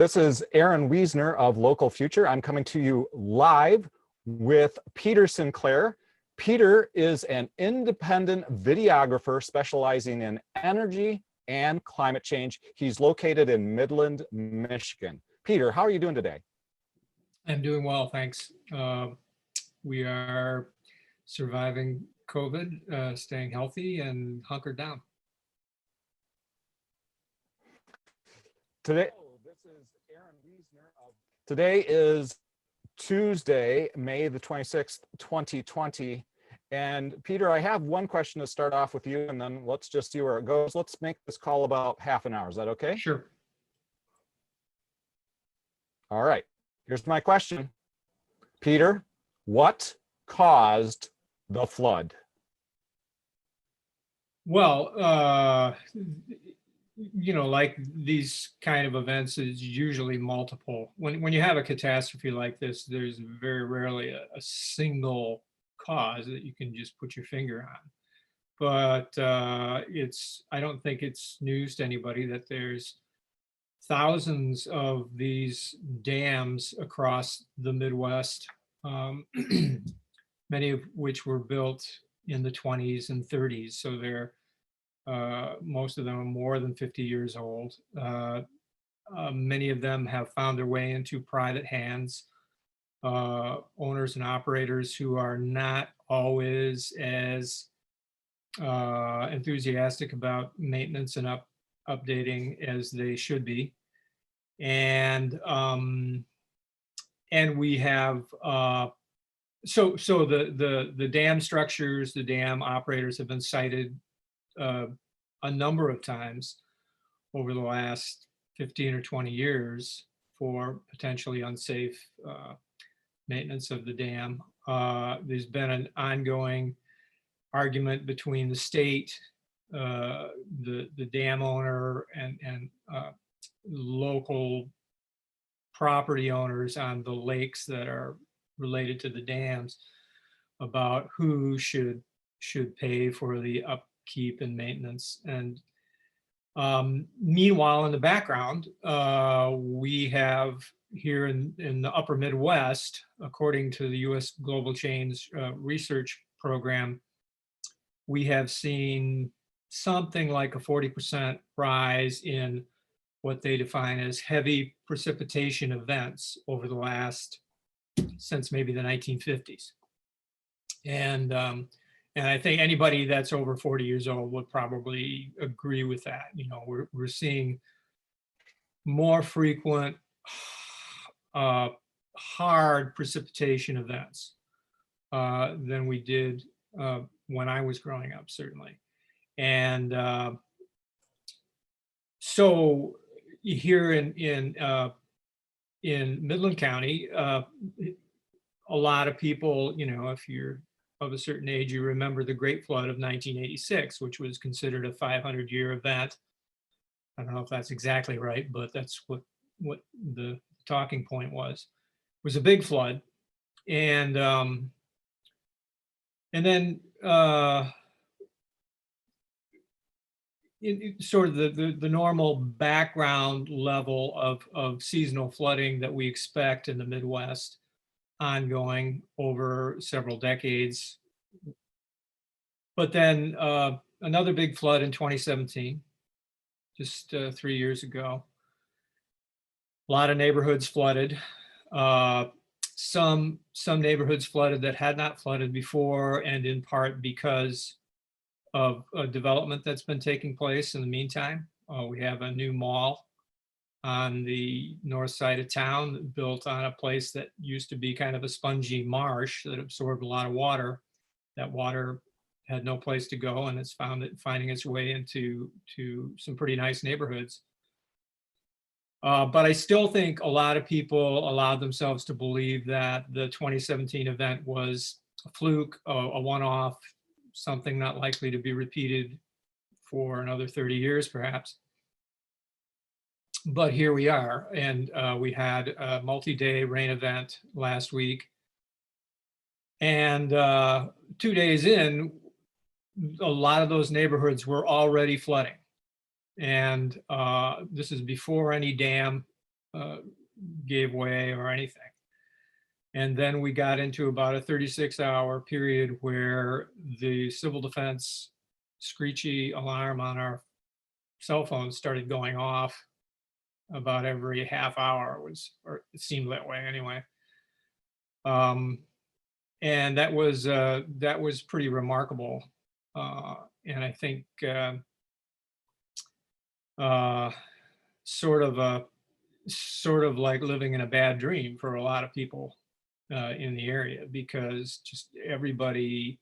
This is Aaron Wiesner of Local Future. I'm coming to you live with Peter Sinclair. Peter is an independent videographer specializing in energy and climate change. He's located in Midland, Michigan. Peter, how are you doing today? I'm doing well, thanks. We are surviving COVID, staying healthy and hunkered down. Today is Tuesday, May the 26th, 2020. And Peter, I have one question to start off with you, and then let's just see where it goes. Let's make this call about half an hour. Is that okay? Sure. All right. Here's my question. Peter, what caused the flood? Well, like these kind of events is usually multiple. When you have a catastrophe like this, there's very rarely a single cause that you can just put your finger on. But I don't think it's news to anybody that there's thousands of these dams across the Midwest, many of which were built in the 20s and 30s. So they're most of them are more than 50 years old. Many of them have found their way into private hands, owners and operators who are not always as enthusiastic about maintenance and updating as they should be. And we have so the dam structures, the dam operators have been cited a number of times over the last 15 or 20 years for potentially unsafe maintenance of the dam. There's been an ongoing argument between the state, the dam owner, and local property owners on the lakes that are related to the dams about who should pay for the upkeep and maintenance. And meanwhile, in the background, we have here in the upper Midwest, according to the U.S. Global Change Research Program, we have seen something like a 40% rise in what they define as heavy precipitation events over the last, since maybe the 1950s. And I think anybody that's over 40 years old would probably agree with that. You know, we're seeing more frequent, hard precipitation events than we did when I was growing up, certainly. And so here in Midland County, a lot of people, if you're of a certain age, you remember the Great Flood of 1986, which was considered a 500-year event. I don't know if that's exactly right, but that's what the talking point was. It was a big flood, and then sort of the normal background level of seasonal flooding that we expect in the Midwest, ongoing over several decades. But then another big flood in 2017, just 3 years ago. A lot of neighborhoods flooded. Some neighborhoods flooded that had not flooded before, and in part because of a development that's been taking place in the meantime. We have a new mall on the north side of town built on a place that used to be kind of a spongy marsh that absorbed a lot of water. That water had no place to go, and it's finding its way into some pretty nice neighborhoods. But I still think a lot of people allowed themselves to believe that the 2017 event was a fluke, a one-off, something not likely to be repeated for another 30 years, perhaps. But here we are, and we had a multi-day rain event last week. And 2 days in, a lot of those neighborhoods were already flooding. And this is before any dam gave way or anything. And then we got into about a 36-hour period where the civil defense screechy alarm on our cell phones started going off about every half hour, or it seemed that way anyway. And that was pretty remarkable. And I think sort of like living in a bad dream for a lot of people in the area, because just everybody,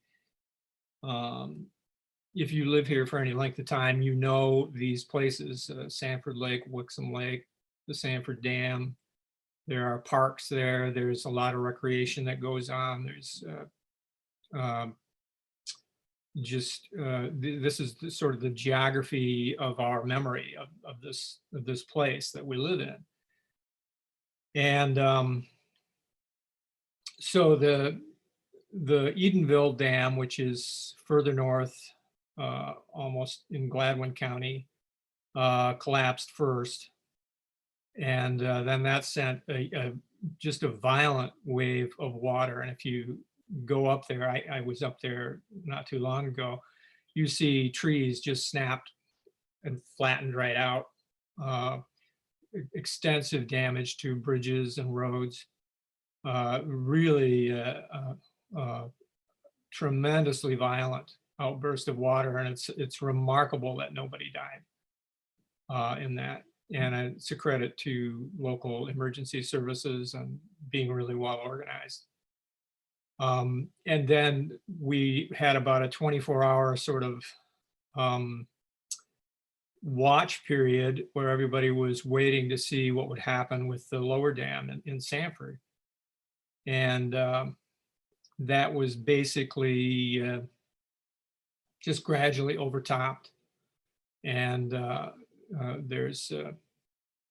if you live here for any length of time, you know these places, Sanford Lake, Wixom Lake, the Sanford Dam. There are parks there. There's a lot of recreation that goes on. There's this is sort of the geography of our memory of this place that we live in. And so the Edenville Dam, which is further north, almost in Gladwin County, collapsed first. And then that sent just a violent wave of water. And if you go up there, I was up there not too long ago, you see trees just snapped and flattened right out. Extensive damage to bridges and roads. Really tremendously violent outburst of water, and it's remarkable that nobody died in that. And it's a credit to local emergency services and being really well organized. And then we had about a 24-hour sort of watch period where everybody was waiting to see what would happen with the lower dam in Sanford. And that was basically just gradually overtopped. And there's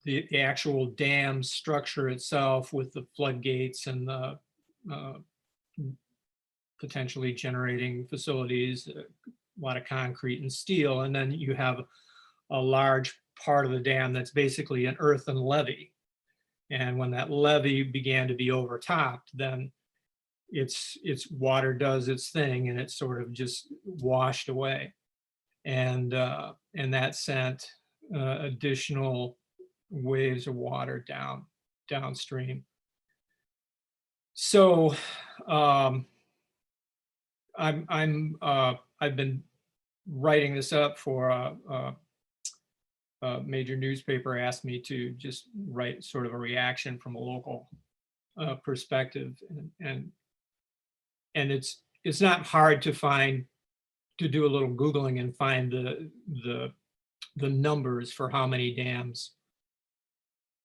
the actual dam structure itself with the floodgates and the potentially generating facilities, a lot of concrete and steel. And then you have a large part of the dam that's basically an earthen levee. And when that levee began to be overtopped, then its water does its thing and it sort of just washed away. And that sent additional waves of water downstream. So I've been writing this up for a major newspaper. Asked me to just write sort of a reaction from a local perspective, and it's not hard to do a little Googling and find the numbers for how many dams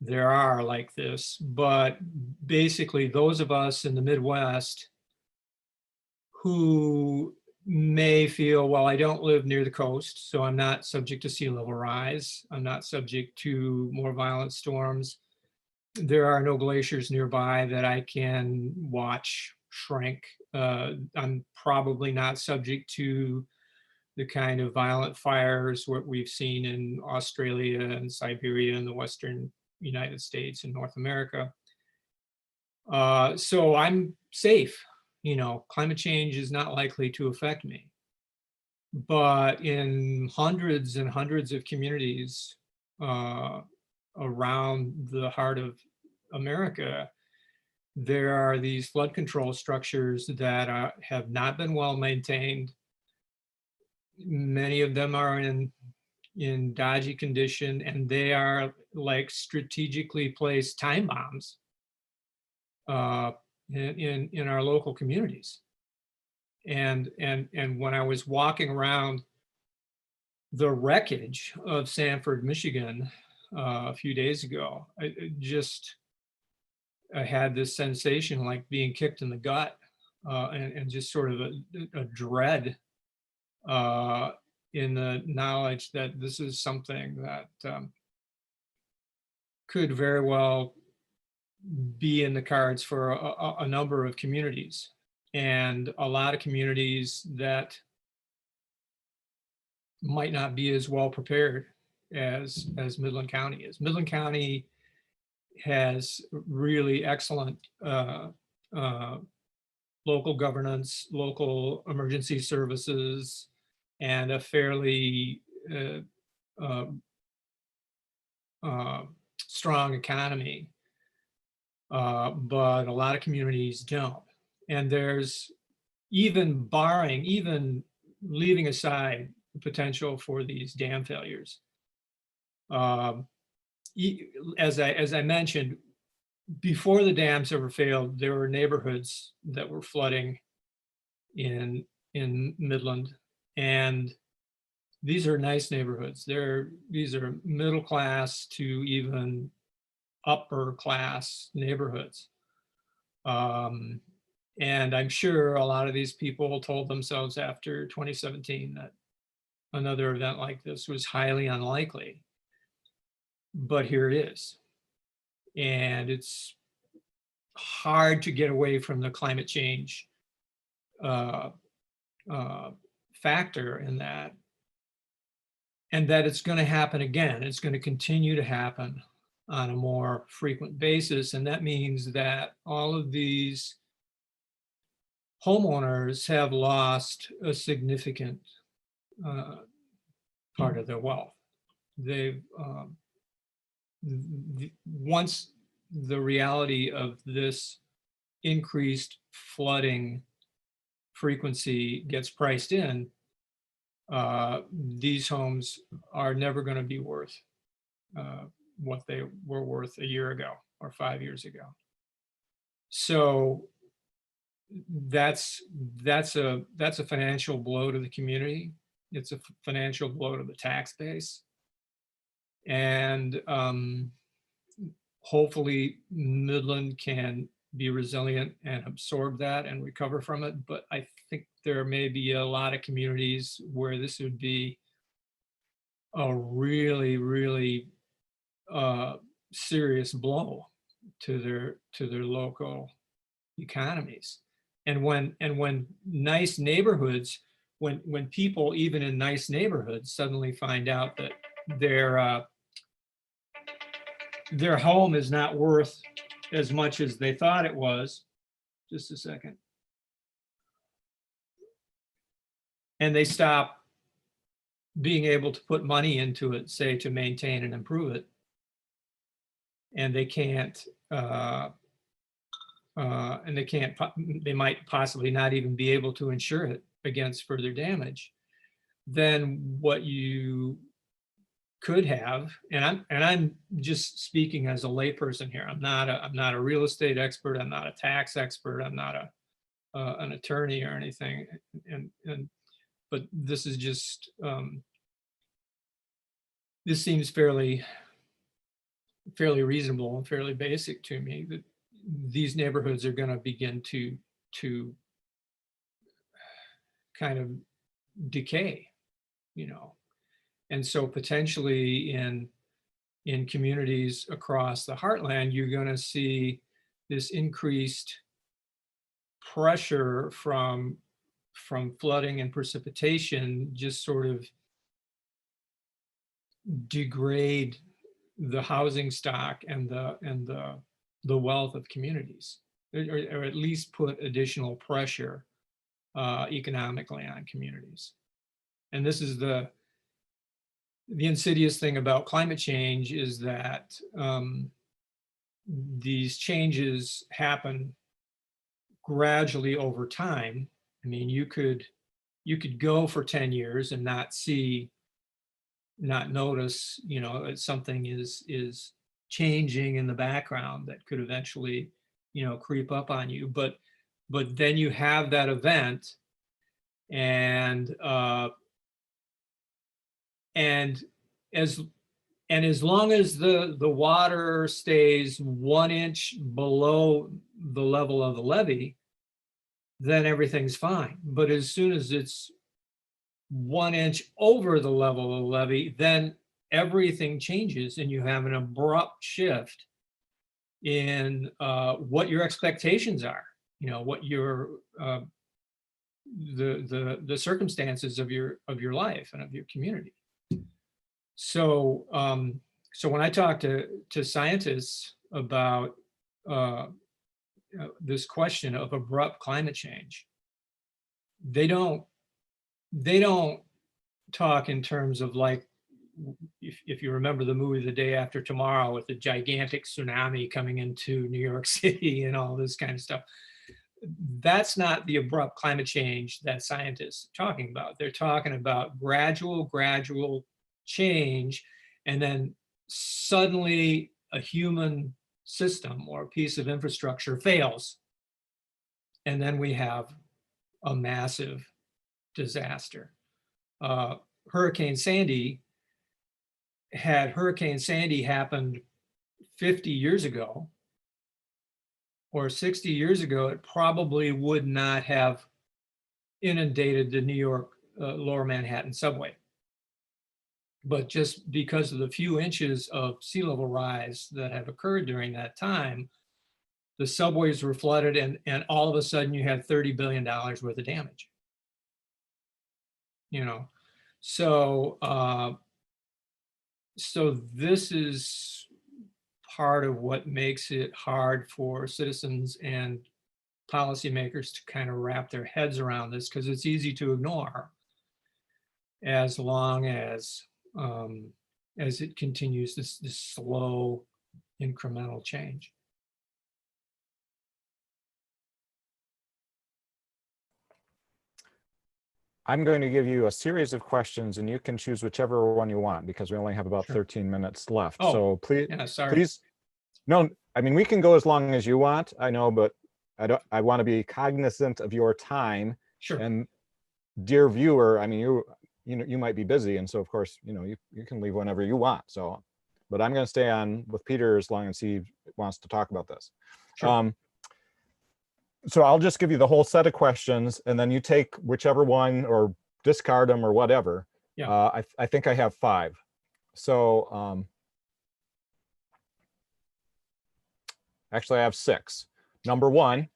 there are like this. But basically, those of us in the Midwest who may feel, well, I don't live near the coast, so I'm not subject to sea level rise. I'm not subject to more violent storms. There are no glaciers nearby that I can watch shrink. I'm probably not subject to the kind of violent fires what we've seen in Australia and Siberia and the Western United States and North America. So I'm safe. You know, climate change is not likely to affect me. But in hundreds and hundreds of communities around the heart of America, there are these flood control structures that have not been well maintained. Many of them are in dodgy condition, and they are like strategically placed time bombs in our local communities. And when I was walking around the wreckage of Sanford, Michigan, a few days ago, I had this sensation like being kicked in the gut, and just sort of a dread in the knowledge that this is something that could very well be in the cards for a number of communities, and a lot of communities that might not be as well prepared as Midland County is. Midland County has really excellent local governance, local emergency services, and a fairly strong economy. But a lot of communities don't. And there's even leaving aside the potential for these dam failures. As I mentioned, before the dams ever failed, there were neighborhoods that were flooding in Midland, and these are nice neighborhoods. These are middle class to even upper class neighborhoods. And I'm sure a lot of these people told themselves after 2017 that another event like this was highly unlikely. But here it is. And it's hard to get away from the climate change factor in that. And that it's going to happen again. It's going to continue to happen on a more frequent basis. And that means that all of these homeowners have lost a significant part of their wealth. They've, once the reality of this increased flooding frequency gets priced in, these homes are never going to be worth what they were worth a year ago or 5 years ago. So that's a financial blow to the community. It's a financial blow to the tax base. And hopefully Midland can be resilient and absorb that and recover from it. But I think there may be a lot of communities where this would be a really, really serious blow to their local economies. And when nice neighborhoods, when people even in nice neighborhoods suddenly find out that their home is not worth as much as they thought it was, just a second, and they stop being able to put money into it, say to maintain and improve it, and they can't, they might possibly not even be able to insure it against further damage, then what you could have, and I'm just speaking as a layperson here. I'm not a real estate expert. I'm not a tax expert. I'm not an attorney or anything. But this is just this seems fairly reasonable and fairly basic to me, that these neighborhoods are going to begin to kind of decay, you know. And so potentially in communities across the heartland, you're going to see this increased pressure from flooding and precipitation just sort of degrade the housing stock and the wealth of communities, or at least put additional pressure economically on communities. And this is the insidious thing about climate change, is that these changes happen gradually over time. I mean, you could go for 10 years and not notice, you know, that something is changing in the background that could eventually, you know, creep up on you. But then you have that event, and as long as the water stays 1 inch below the level of the levee, then everything's fine. But as soon as it's 1 inch over the level of the levee, then everything changes, and you have an abrupt shift in what your expectations are. You know, what your the circumstances of your life and of your community. So so when I talk to scientists about this question of abrupt climate change, they don't talk in terms of like, if you remember the movie The Day After Tomorrow with the gigantic tsunami coming into New York City and all this kind of stuff. That's not the abrupt climate change that scientists are talking about. They're talking about gradual change, and then suddenly a human system or a piece of infrastructure fails. And then we have a massive disaster. Hurricane Sandy happened 50 years ago or 60 years ago, it probably would not have inundated the New York Lower Manhattan subway. But just because of the few inches of sea level rise that have occurred during that time, the subways were flooded, and all of a sudden you had $30 billion worth of damage. You know, so so this is part of what makes it hard for citizens and policymakers to kind of wrap their heads around this, because it's easy to ignore as long as it continues this slow incremental change. I'm going to give you a series of questions and you can choose whichever one you want because we only have about 13 minutes left. Oh, so please, yeah, sorry. please, no, I mean, we can go as long as you want, I know, but I want to be cognizant of your time. Sure. And dear viewer, I mean, you might be busy. And so of course, you can leave whenever you want. So, but I'm going to stay on with Peter as long as he wants to talk about this. Sure. So I'll just give you the whole set of questions and then you take whichever one or discard them or whatever. Yeah. I think I have 5. So actually I have 6. Number 1,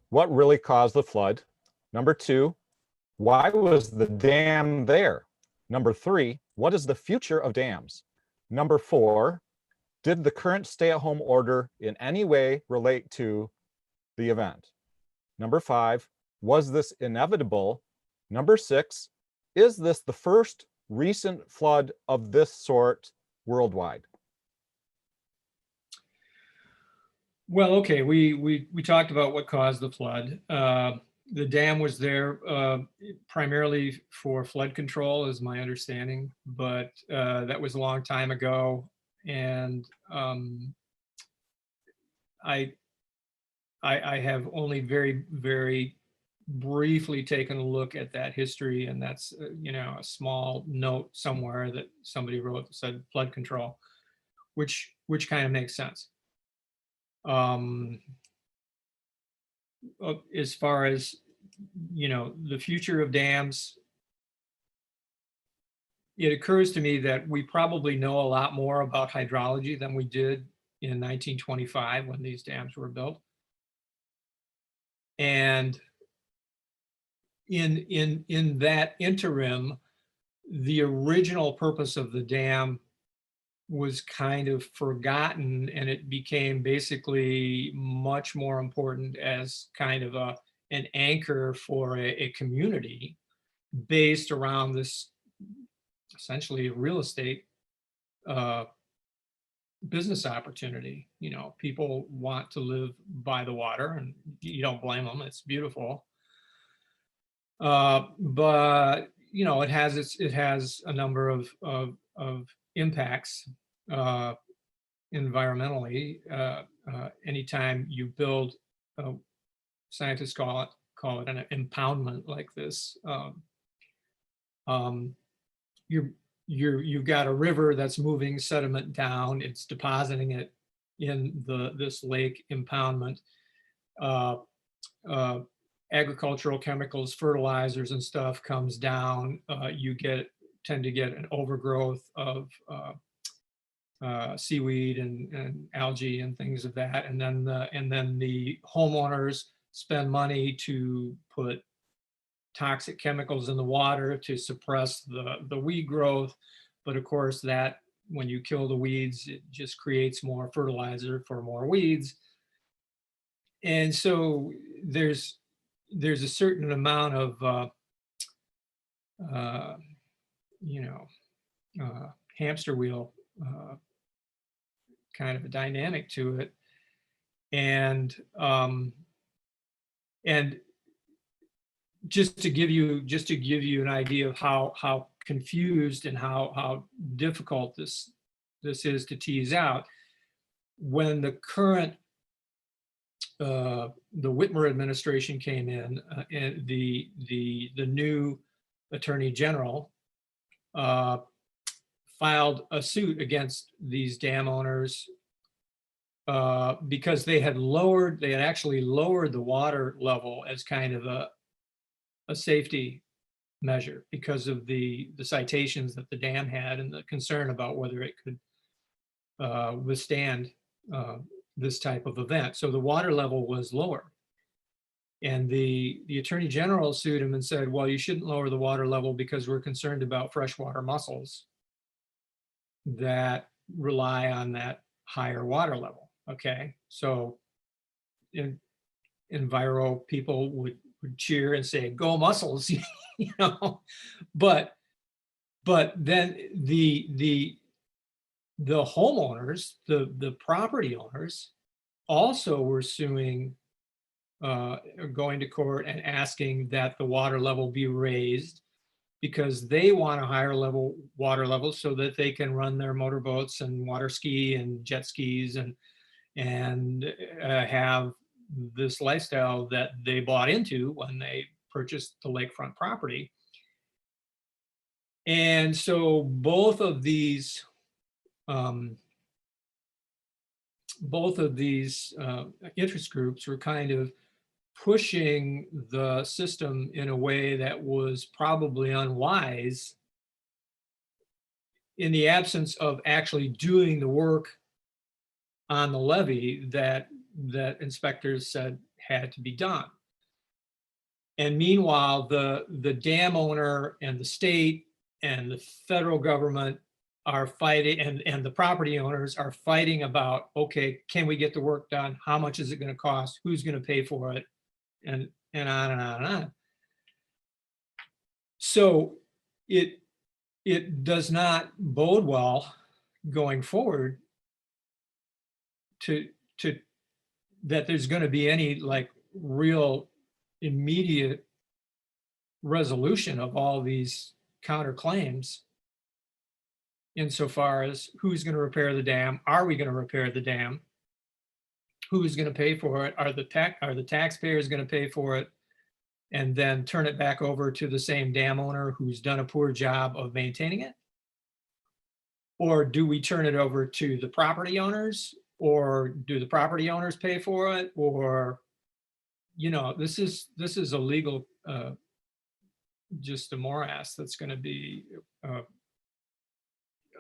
what really caused the flood? Number 2, why was the dam there? Number 3, what is the future of dams? Number 4, did the current stay-at-home order in any way relate to the event? Number 5, was this inevitable? Number 6, is this the first recent flood of this sort worldwide? Well, okay, we talked about what caused the flood. The dam was there primarily for flood control, is my understanding, but that was a long time ago, and I have only very, very briefly taken a look at that history, and that's a small note somewhere that somebody wrote that said flood control, which kind of makes sense. As far as the future of dams, it occurs to me that we probably know a lot more about hydrology than we did in 1925 when these dams were built. And in that interim, the original purpose of the dam was kind of forgotten, and it became basically much more important as kind of an anchor for a community based around this essentially real estate business opportunity. People want to live by the water, and you don't blame them. It's beautiful, but it has a number of impacts environmentally. Anytime you build, scientists call it an impoundment like this, you've got a river that's moving sediment down, it's depositing it in this lake impoundment. Agricultural chemicals, fertilizers and stuff comes down. You tend to get an overgrowth of seaweed and algae and things of that, and then the homeowners spend money to put toxic chemicals in the water to suppress the weed growth, but of course that when you kill the weeds, it just creates more fertilizer for more weeds. And so there's a certain amount of you know, hamster wheel kind of a dynamic to it. And just to give you an idea of how confused and how difficult this is to tease out, when the current the Whitmer administration came in, and the new Attorney General filed a suit against these dam owners because they had actually lowered the water level as kind of a safety measure because of the citations that the dam had and the concern about whether it could withstand this type of event. So the water level was lower. And the Attorney General sued him and said, well, you shouldn't lower the water level because we're concerned about freshwater mussels that rely on that higher water level. Okay, so enviro people would cheer and say, go mussels, you know, but then the homeowners, the property owners also were suing, going to court and asking that the water level be raised because they want a higher water level so that they can run their motorboats and water ski and jet skis and have this lifestyle that they bought into when they purchased the lakefront property. And so both of these interest groups were kind of pushing the system in a way that was probably unwise in the absence of actually doing the work on the levee that inspectors said had to be done. And meanwhile, the dam owner and the state and the federal government are fighting, and the property owners are fighting about, okay, can we get the work done? How much is it going to cost? Who's going to pay for it? And on and on and on. So it does not bode well going forward to that there's going to be any like real immediate resolution of all these counterclaims insofar as who's going to repair the dam, are we going to repair the dam, who's going to pay for it, are the taxpayers going to pay for it, and then turn it back over to the same dam owner who's done a poor job of maintaining it? Or do we turn it over to the property owners, or do the property owners pay for it? Or, you know, this is a legal, just a morass that's going to be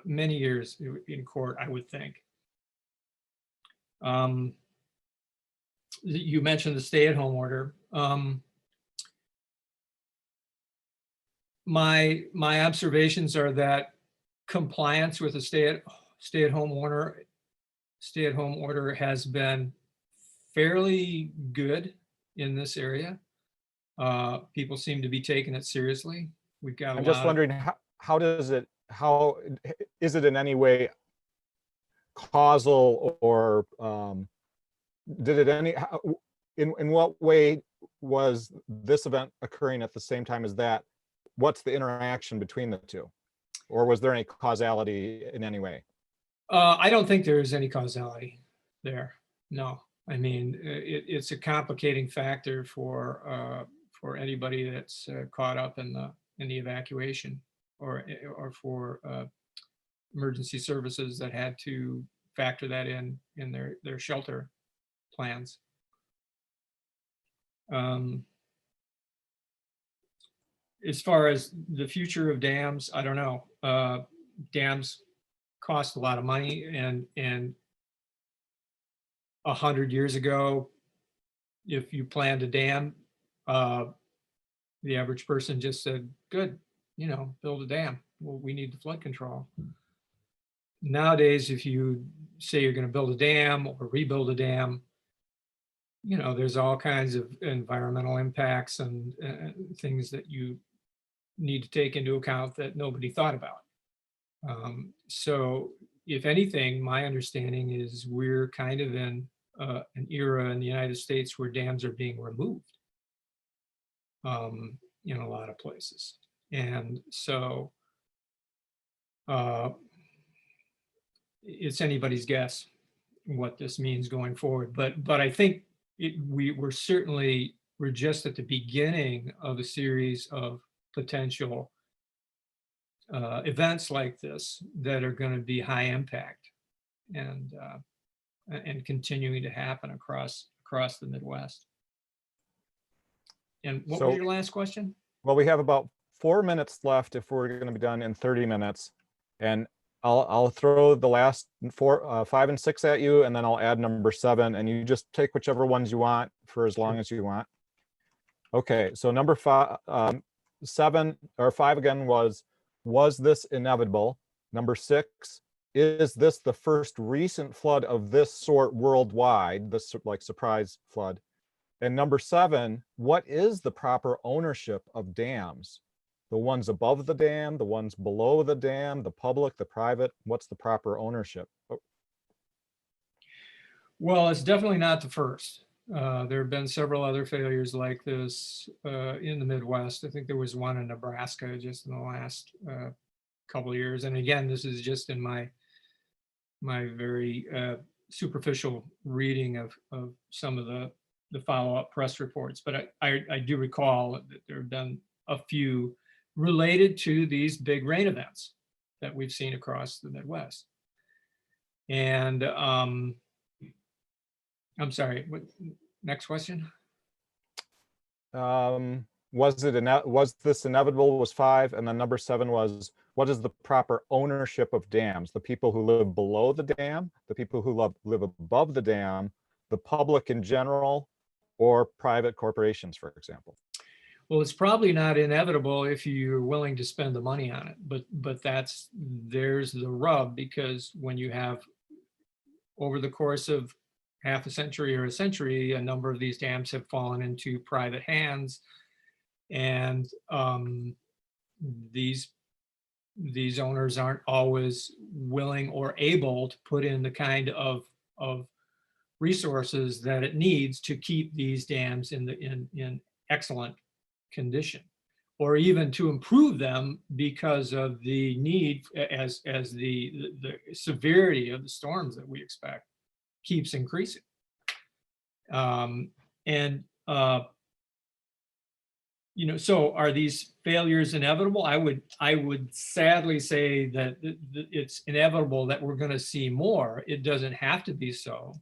many years in court, I would think. You mentioned the stay-at-home order. My observations are that compliance with a stay-at-home order has been fairly good in this area. People seem to be taking it seriously. We've got I'm just wondering, how is it in any way causal, or in what way was this event occurring at the same time as that? What's the interaction between the two? Or was there any causality in any way? I don't think there is any causality there. No, I mean, it's a complicating factor for anybody that's caught up in the evacuation, or for emergency services that had to factor that in their shelter plans. As far as the future of dams, I don't know. Dams cost a lot of money, and 100 years ago, if you planned a dam, the average person just said, good, you know, build a dam. Well, we need the flood control. nowadays, if you say you're going to build a dam or rebuild a dam, you know, there's all kinds of environmental impacts and things that you need to take into account that nobody thought about. So if anything, my understanding is we're kind of in an era in the United States where dams are being removed in a lot of places. And so it's anybody's guess what this means going forward. But I think we're just at the beginning of a series of potential events like this that are going to be high impact and continuing to happen across the Midwest. And what was your last question? Well, we have about 4 minutes left if we're going to be done in 30 minutes. And I'll throw the last 5 and 6 at you, and then I'll add number 7, and you just take whichever ones you want for as long as you want. Okay, so number 7 or 5 again was this inevitable? Number 6, is this the first recent flood of this sort worldwide, this like surprise flood? And number 7, what is the proper ownership of dams? The ones above the dam, the ones below the dam, the public, the private, what's the proper ownership? Well, it's definitely not the first. There have been several other failures like this in the Midwest. I think there was one in Nebraska just in the last couple of years. And again, this is just in my very superficial reading of some of the follow-up press reports. But I do recall that there have been a few related to these big rain events that we've seen across the Midwest. And I'm sorry, what, next question? Was this inevitable was 5, and then number 7 was, what is the proper ownership of dams? The people who live below the dam, the people who live above the dam, the public in general, or private corporations, for example? Well, it's probably not inevitable if you're willing to spend the money on it, but there's the rub, because when you have, over the course of half a century or a century, a number of these dams have fallen into private hands, and these owners aren't always willing or able to put in the kind of resources that it needs to keep these dams in excellent condition, or even to improve them, because of the need as the severity of the storms that we expect keeps increasing. You know, so are these failures inevitable? I would sadly say that it's inevitable that we're going to see more. It doesn't have to be so.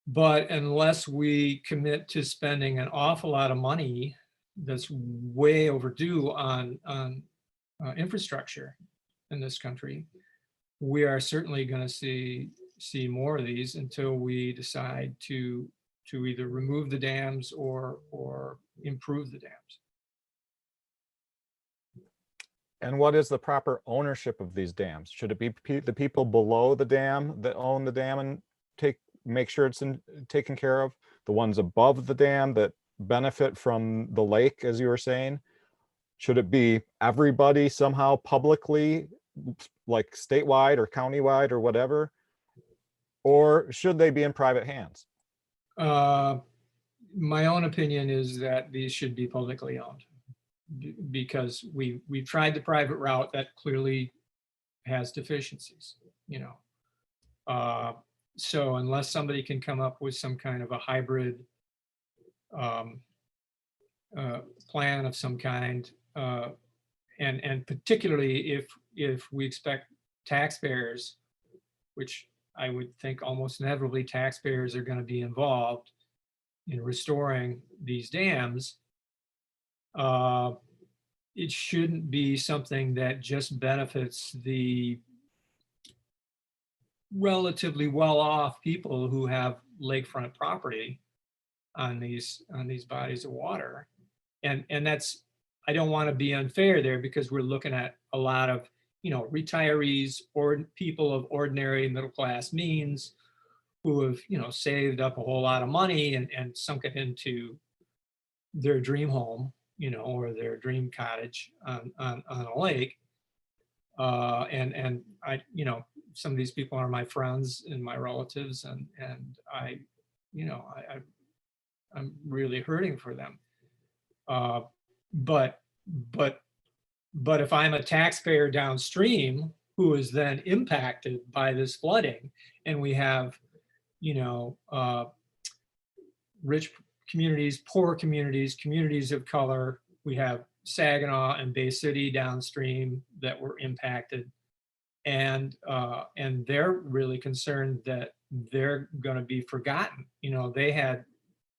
But unless we commit to spending an awful lot of money that's way overdue on infrastructure in this country, we are certainly going to see more of these until we decide to either remove the dams or improve the dams. And what is the proper ownership of these dams? Should it be the people below the dam that own the dam and make sure it's taken care of? The ones above the dam that benefit from the lake, as you were saying? Should it be everybody somehow publicly, like statewide or countywide or whatever? Or should they be in private hands? My own opinion is that these should be publicly owned, because we've tried the private route that clearly has deficiencies, you know. So unless somebody can come up with some kind of a hybrid plan of some kind, and particularly if we expect taxpayers, which I would think almost inevitably taxpayers are going to be involved in restoring these dams, it shouldn't be something that just benefits the relatively well-off people who have lakefront property on these bodies of water. And that's, I don't want to be unfair there, because we're looking at a lot of retirees or people of ordinary middle class means who have, saved up a whole lot of money and sunk it into their dream home, or their dream cottage on a lake. And I, some of these people are my friends and my relatives, and I, I'm really hurting for them. But if I'm a taxpayer downstream who is then impacted by this flooding, and we have, rich communities, poor communities, communities of color, we have Saginaw and Bay City downstream that were impacted, and they're really concerned that they're going to be forgotten. They had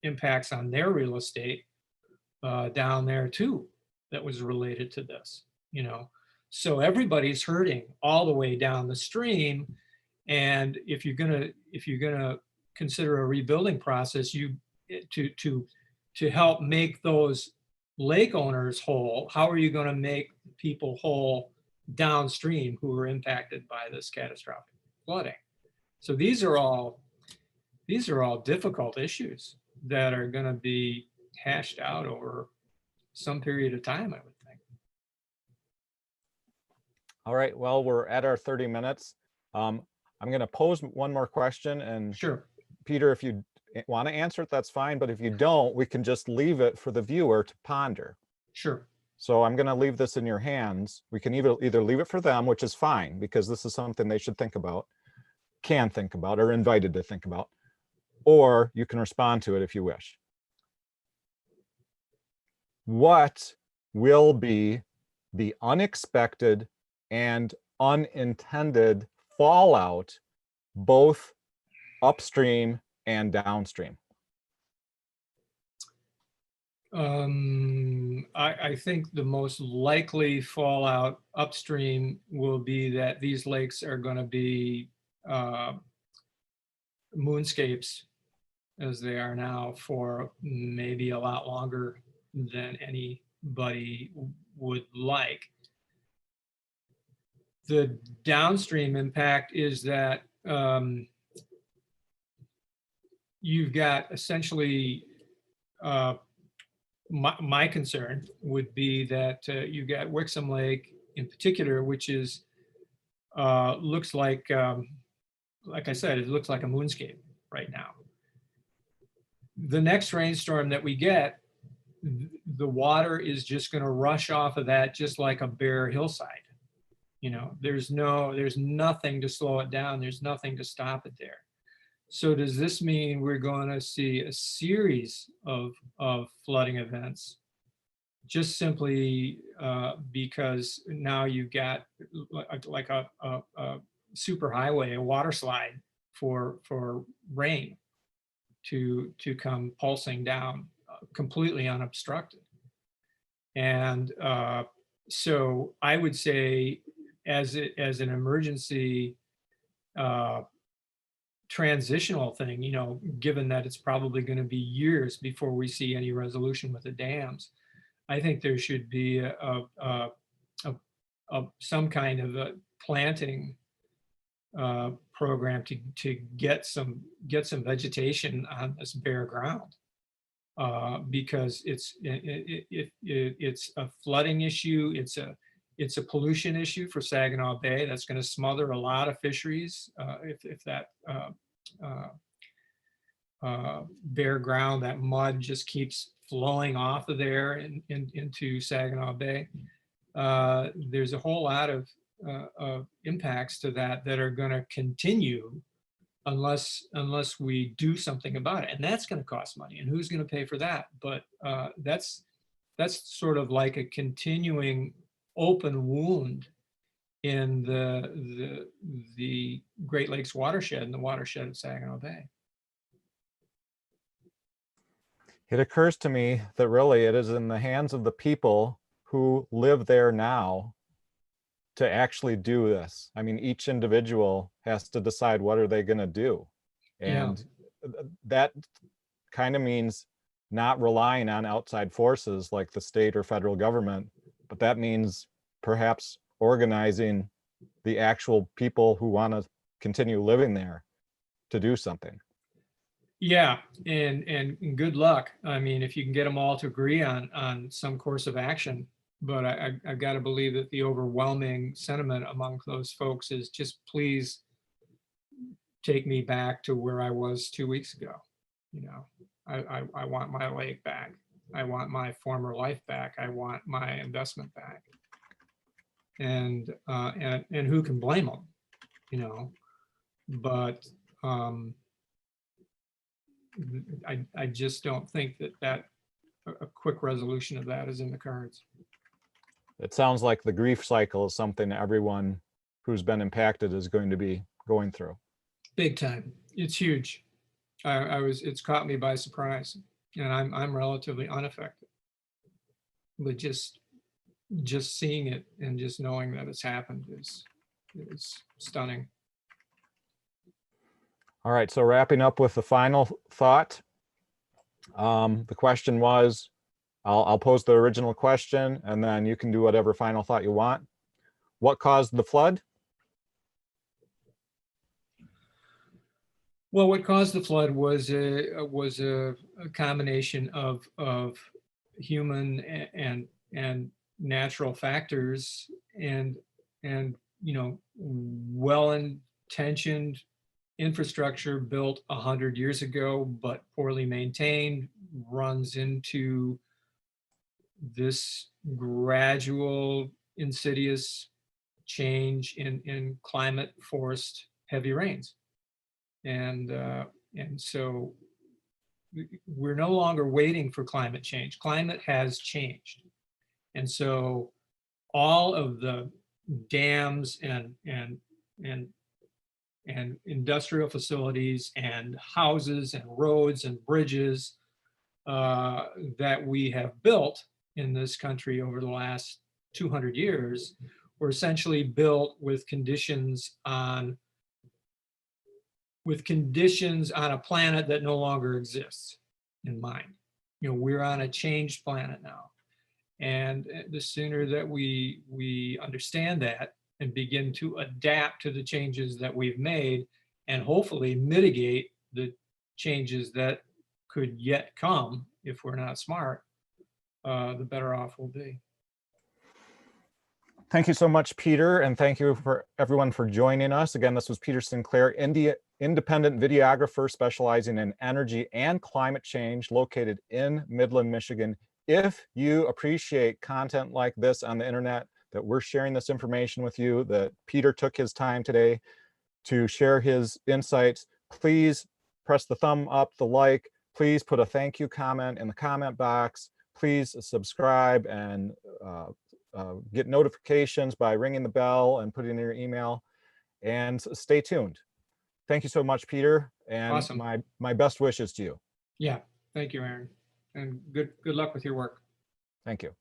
impacts on their real estate down there too that was related to this. So everybody's hurting all the way down the stream. And if you're gonna consider a rebuilding process, to help make those lake owners whole, how are you going to make people whole downstream who are impacted by this catastrophic flooding? So these are all difficult issues that are going to be hashed out over some period of time, I would think. All right, well, we're at our 30 minutes. I'm going to pose one more question, and Sure. Peter, if you want to answer it, that's fine. But if you don't, we can just leave it for the viewer to ponder. Sure. So I'm going to leave this in your hands. We can either leave it for them, which is fine, because this is something they should think about, can think about, or invited to think about, or you can respond to it if you wish. What will be the unexpected and unintended fallout, both upstream and downstream? I think the most likely fallout upstream will be that these lakes are going to be moonscapes as they are now for maybe a lot longer than anybody would like. The downstream impact is that you've got essentially, my concern would be that you've got Wixom Lake in particular, which is looks like I said, it looks like a moonscape right now. The next rainstorm that we get, the water is just going to rush off of that just like a bare hillside. There's nothing to slow it down. There's nothing to stop it there. So does this mean we're going to see a series of flooding events just simply because now you've got like a super highway, a water slide for rain to come pulsing down completely unobstructed? And so I would say as an emergency transitional thing, given that it's probably going to be years before we see any resolution with the dams, I think there should be some kind of a planting program to get some vegetation on this bare ground, because it's a flooding issue. It's a pollution issue for Saginaw Bay that's going to smother a lot of fisheries if that bare ground, that mud just keeps flowing off of there into Saginaw Bay. There's a whole lot of impacts to that are going to continue unless we do something about it, and that's going to cost money. And who's going to pay for that? But that's sort of like a continuing open wound in the Great Lakes watershed and the watershed of Saginaw Bay. It occurs to me that really it is in the hands of the people who live there now to actually do this. I mean, each individual has to decide what are they going to do. And that kind of means not relying on outside forces like the state or federal government, but that means perhaps organizing the actual people who want to continue living there to do something. Yeah, and good luck. I mean, if you can get them all to agree on some course of action, but I've got to believe that the overwhelming sentiment among those folks is just please take me back to where I was 2 weeks ago. You know, I want my lake back. I want my former life back. I want my investment back. And who can blame them? You know, but I just don't think that a quick resolution of that is in the cards. It sounds like the grief cycle is something everyone who's been impacted is going to be going through. Big time. It's huge. It's caught me by surprise, and I'm relatively unaffected. But just seeing it and just knowing that it's happened is stunning. All right, so wrapping up with the final thought. The question was, I'll pose the original question and then you can do whatever final thought you want. What caused the flood? Well, what caused the flood was a combination of human and natural factors, and you know, well-intentioned infrastructure built 100 years ago but poorly maintained runs into this gradual insidious change in climate forced heavy rains. And so we're no longer waiting for climate change. Climate has changed. And so all of the dams and industrial facilities and houses and roads and bridges that we have built in this country over the last 200 years were essentially built with conditions on a planet that no longer exists in mind. You know, we're on a changed planet now. And the sooner that we understand that and begin to adapt to the changes that we've made and hopefully mitigate the changes that could yet come if we're not smart, the better off we'll be. Thank you so much, Peter, and thank you for everyone for joining us. Again, this was Peter Sinclair, independent videographer specializing in energy and climate change, located in Midland, Michigan. If you appreciate content like this on the internet, that we're sharing this information with you, that Peter took his time today to share his insights, please press the thumb up, the like, please put a thank you comment in the comment box, please subscribe and get notifications by ringing the bell and putting in your email, and stay tuned. Thank you so much, Peter, and Awesome. my best wishes to you. Yeah, thank you, Aaron, and good luck with your work. Thank you.